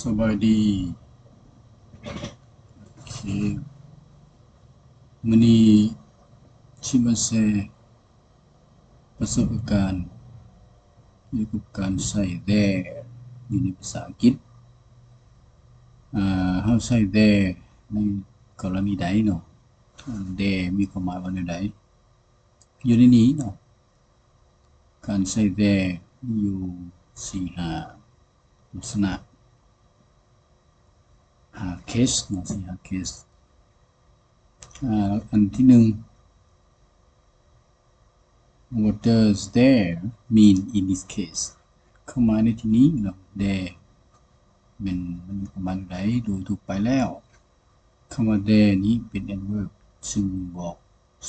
สบายดีโอเคมื้อนี้สิมาแชร์ประสบการณ์เกี่ยวกับการใช้ there อยู่ในภาษาอังกฤษเฮาใช้ there ในกรณีใดเนาะ there มีความหมายว่าแนวใดอยู่ในนี้เนาะการใช้ there มีอยู่ 4-5 ลักษณะ5 case เนาะ 4-5 case อันที่1 What does there mean in this case เข้ามาในที่นี้เนาะ there มันมีความหมายใดโดยทั่วไปแล้วคำว่า there นี้เป็น adverb ซึ่งบอก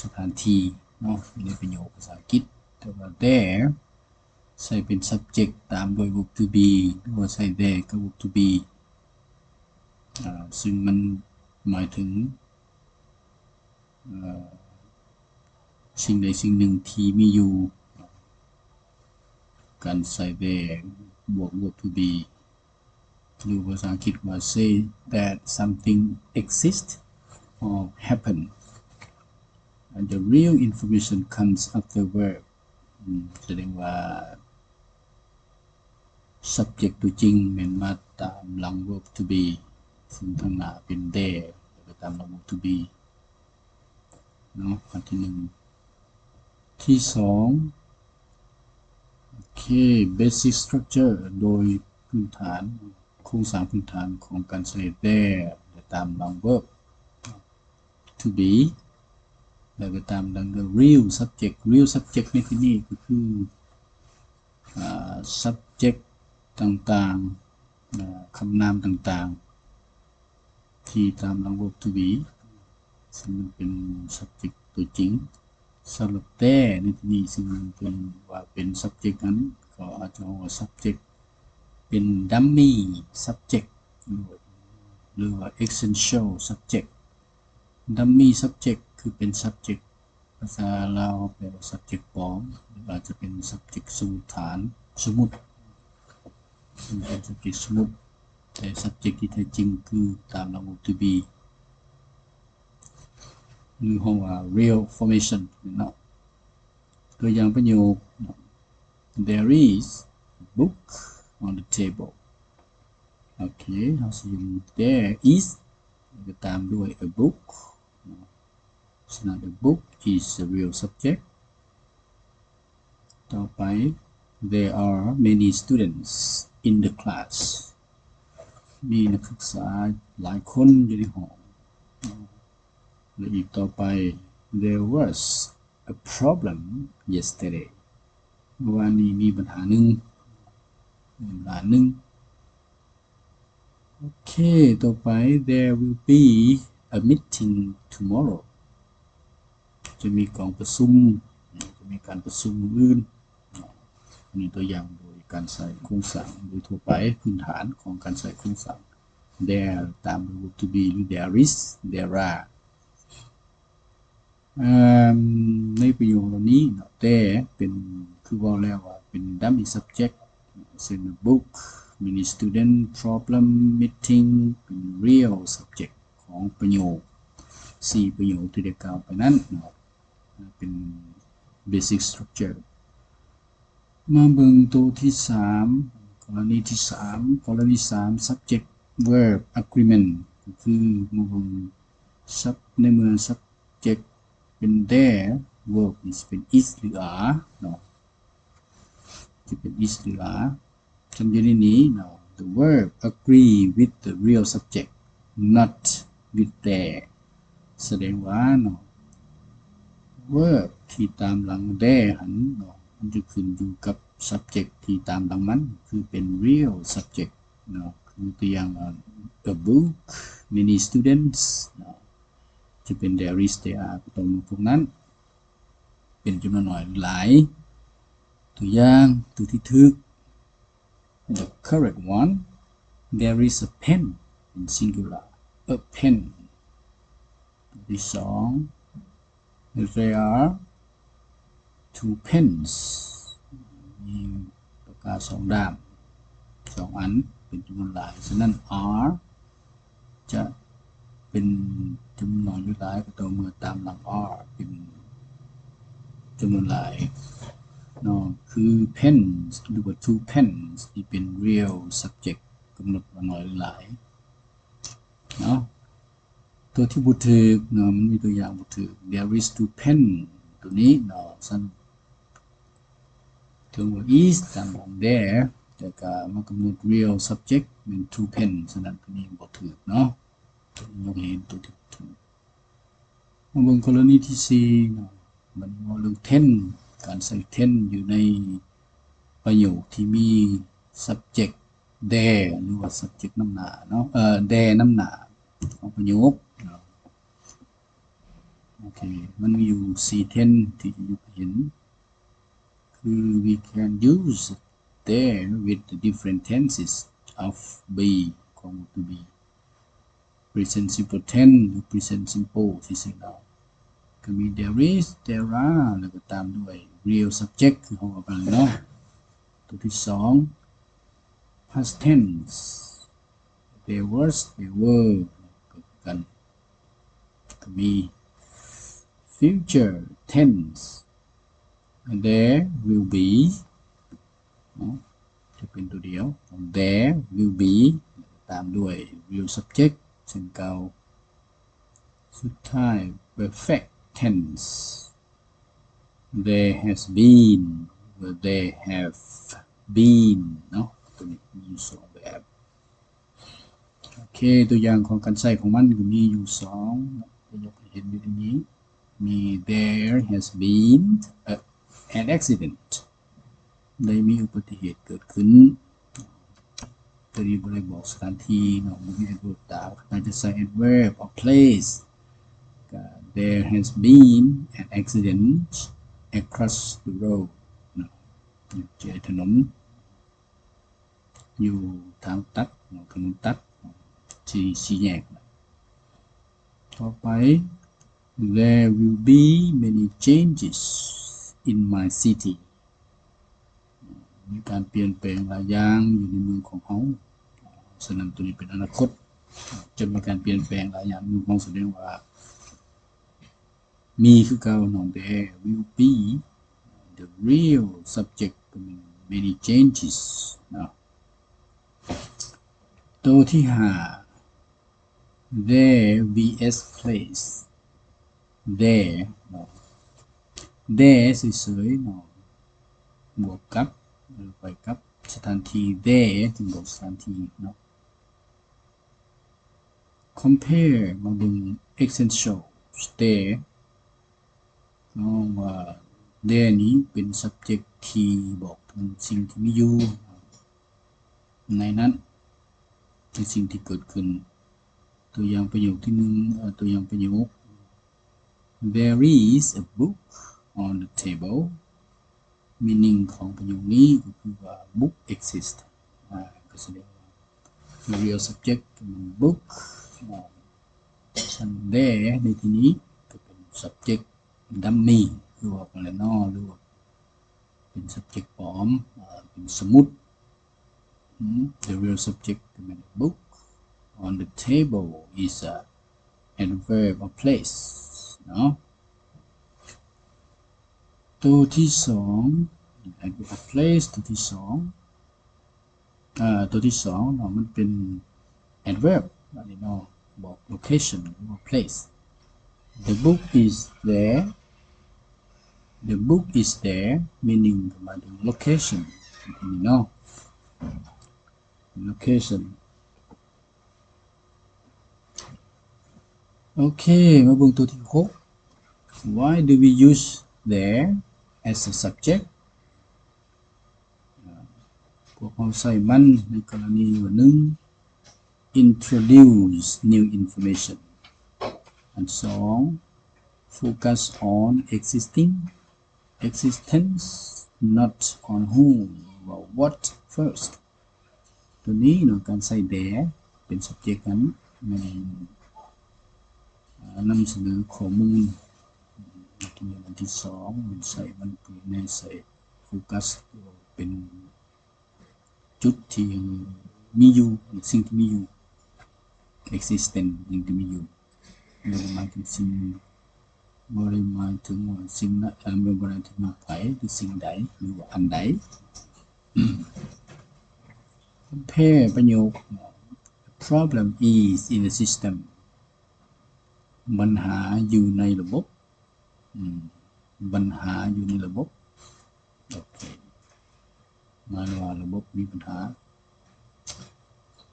สถานที่เนาะในประโยคภาษาอังกฤษแต่ว่า there ใช้เป็น subject ตามโดย verb to be หรือว่าใช้ there กับ verb to be ซึ่งมันหมายถึงสิ่งใดสิ่งหนึ่งที่มีอยู่การใช้ there บวก verb to be หรือภาษาอังกฤษว่า say that something exists or happen and the real information comes after verb แสดงว่า subject ตัวจริงแม่นมาตามหลัง verb to be ซึ่งข้างหน้าเป็น there แล้วก็ตามหลัง verb to be เนาะอันที่1ที่2โอเค basic structure โดยพื้นฐานโครงสร้างพื้นฐานของการใช้ there และตามหลัง verb to be แล้วก็ตามหลัง the real subject ในที่นี้ก็คือsubject ต่างๆคำนามต่างๆที่ตามหลัง verb to be ซึ่งมันเป็น subject ตัวจริงสำหรับ there ในที่นี้ซึ่งเป็นว่าเป็น subject นั้นก็อาจจะว่า subject เป็น dummy subject หรือว่า essential subject dummy subject คือเป็น subject ภาษาลาวแปลว่า subject ปลอมหรืออาจจะเป็น subject สมมุติฐานสมมุติเป็น subject สมมุติแต่ subject ที่แท้จริงคือตามหลัง verb to be หรือเรียกว่า real formation เนาะตัวอย่างประโยค There is a book on the table โอเคเฮาสิ用 there is ก็ตามด้วย a book so now the book is a real subject ต่อไป There are many students in the class มีนักศึกษาหลายคนอยู่ในห้องและอีกต่อไป There was a problem yesterday เมื่อวานนี้มีปัญหาหนึ่งโอเคต่อไป There will be a meeting tomorrow จะมีการประชุมอื่นนี่ตัวอย่างโดยการใส่โครงสร้างโดยทั่วไปพื้นฐานของการใส่โครงสร้าง there ตาม verb to be หรือ there is there are ในประโยคเหล่านี้ there เป็นคือว่าแล้วว่าเป็น dummy subject ซึ่ง book many student problem meeting เป็น real subject ของประโยค4ประโยคที่ได้กล่าวไปนั้นเป็น basic structure มาเบิ่งตัวที่3กรณีที่3 subject verb agreement ก็คือมาเบิ่งในเมื่อ subject เป็น there verb นี่สิเป็น is หรือ are เนาะจะเป็น is หรือ are ฉันอยู่ในนี้เนาะ the verb agree with the real subject not with there แสดงว่าเนาะ verb ที่ตามหลัง there หันเนาะมันจะขึ้นอยู่กับ subject ที่ตามหลังมันคือเป็น real subject เนาะคือตัวอย่าง a book many students เนาะจะเป็น there is there are ตรงพวกนั้นเป็นจำนวนน้อยหลายตัวอย่างตัวที่ถูก the correct one there is a pen in singular a pen ตัวที่2 there are 2 pens มีปากกา2ด้าม 2อันเป็นจำนวนหลายฉะนั้น are จะเป็นจำนวนหรือหลายก็ต้องเมื่อตามหลัง are เป็นจำนวนหลายเนาะคือ pens หรือว่า two pens ที่เป็น real subject กำหนดว่าน้อยหรือหลายเนาะตัวที่บ่ถูกเนาะมันมีตัวอย่างบ่ถูก there is two pen ตัวนี้เนาะซั่นถึงว่า is ตามหลัง there แต่ก็มันกำหนด real subject เป็น two pen ฉะนั้นตัวนี้บ่ถูกเนาะตัวนี้บ่เห็นตัวที่ถูกมาเบิ่งกรณีที่4เนาะมันว่าเรื่อง ten การใส่ ten อยู่ในประโยคที่มี subject there หรือว่า subject นำหน้าเนาะthere นำหน้าของประโยคเนาะโอเคมันมีอยู่4 ten ที่อยู่เห็นคือ we can use there with the different tenses of be ของ to be present simple tense หรือ present simple ที่สิเนาะก็มี there is there are แล้วก็ตามด้วย real subject คือของกันเนาะตัวที่2 past tense there was there were ก็กันก็มี future tense there will be เนาะจะเป็นตัวเดียว there will be ตามด้วย real subject เช่นเก่าสุดท้าย perfect tense there has been there have been เนาะตัวนี้มีอยู่2แบบโอเคตัวอย่างของการใช้ของมันก็มีอยู่2จะยกให้เห็นอยู่ตรงนี้มี there has been an accident ได้มีอุบัติเหตุเกิดขึ้นตัวนี้บ่ได้บอกสถานที่เนาะบ่มีให้บอกตามอาจจะใส่ adverb or place there has been an accident across the road เนาะเจอถนนอยู่ทางตัดถนนตัดที่สี่แยกต่อไป there will be many changes in my city มีการเปลี่ยนแปลงหลายอย่างอยู่ในเมืองของเฮาฉะนั้นตัวนี้เป็นอนาคตจะมีการเปลี่ยนแปลงหลายอย่างอยู่มองแสดงว่ามีคือเก่าเนาะ there will be the real subject many changes เนาะตัวที่5 there vs place there เนาะ there เฉยๆเนาะบวกกับหรือไปกับสถานที่ there จึงบอกสถานที่เนาะ compare มาเบิ่ง essential there เนาะว่า there นี้เป็น subject ที่บอกถึงสิ่งที่มีอยู่ในนั้นเป็นสิ่งที่เกิดขึ้นตัวอย่างประโยคที่1ตัวอย่างประโยค There is a book on the table meaning ของประโยคนี้ก็คือว่า book exists ก็แสดงว่า real subject เป็น book ฉัน there ในที่นี้ก็เป็น subject dummy คือว่าอะไรเนาะหรือว่าเป็น subject ปลอมเป็นสมุดthe real subject เป็น book on the table is a adverb of place เนาะตัวที่2 adverb of place ตัวที่2เนาะมันเป็น adverb อันนี้เนาะบอก location หรือว่า place the book is there the book is there meaning หมายถึง location อันนี้เนาะ location โอเคมาเบิ่งตัวที่6 why do we use there as a subject พวกเราใช้มันในกรณีว่า1 introduce new information and 2 focus on existence not on whom or what first ตัวนี้เนาะการใส่ there เป็น subject นั้นนำเสนอข้อมูลตัวอย่างที่2มันใส่มันเป็นในใส่โฟกัสเป็นจ จุดที่มีอยู่สิ่งที่มีอยู่ existent สิ่งที่มีอยู่บ่ได้หมายถึงสิ่งบ่ได้หมายถึงว่าสิ่งนั้นบ่ได้ถึงไปหรือสิ่งใดหรือว่าอันใดcompare ประโยค problem is in the system ปัญหาอยู่ในระบบปัญหาอยู่ในระบบโอเคหมายว่าระบบมีปัญหา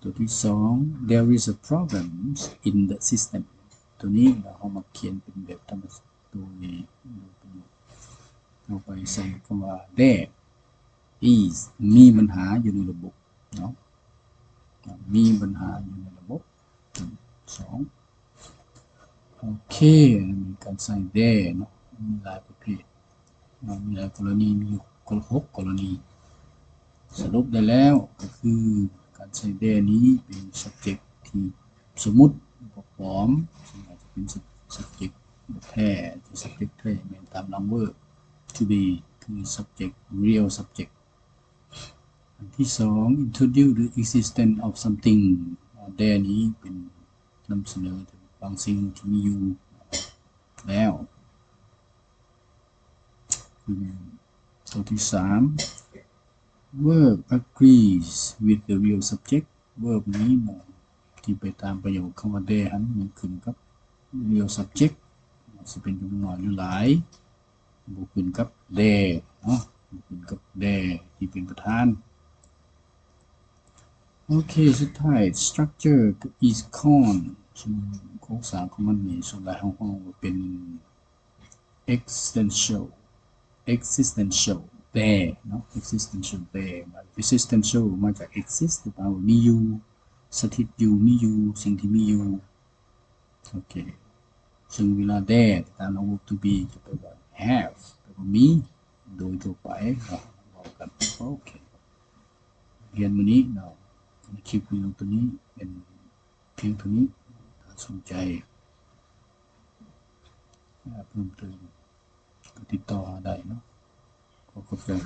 ตัวที่2 there is a problem in the system ตัวนี้เรามาเขียนเป็นแบบธรรมดาตัวนี้เราไปใส่คำว่า there is มีปัญหาอยู่ในระบบเนาะมีปัญหาอยู่ในระบบ2โอเคมีการใส่ there เนาะมีหลายประเภทมีหลายกรณีมีอยู่6กรณีสรุปได้แล้วก็คือการใช้ there นี้เป็น subject ที่สมมุติบ่ปลอมซึ่งอาจจะเป็น subject แท้ที่ subject แท้แม่นตามหลัง verb to be คือ subject real subject อันที่2 introduce the existence of something there นี้เป็นนำเสนอถึงบางสิ่งที่มีอยู่แล้วตัวที่3 verb agrees with the real subject verb นี้ที่ไปตามประโยคคำว่า there นั้นมันขึ้นกับ real subject สิเป็นจำนวนน้อยหรือหลายบ่ขึ้นกับ there เนาะบ่ขึ้นกับ there ที่เป็นประธานโอเคสุดท้าย structure is con ซึ่งโครงสร้างของมันนี่ส่วนหลายของเราเป็น existential there เนาะ existential there existential มาจาก exist หรือเปล่ามีอยู่สถิตอยู่มีอยู่สิ่งที่มีอยู่โอเคซึ่งเวลา there ตาม verb to be จะแปลว่า have แปลว่ามีโดยทั่วไปบอกกันโอเคเรียนมื้อนี้เนาะคลิปวิดีโอตัวนี้เป็นเพียงเท่านี้ถ้าสนใจเพิ่มเติมก็ติดต่อได้เนาะขอบคุณ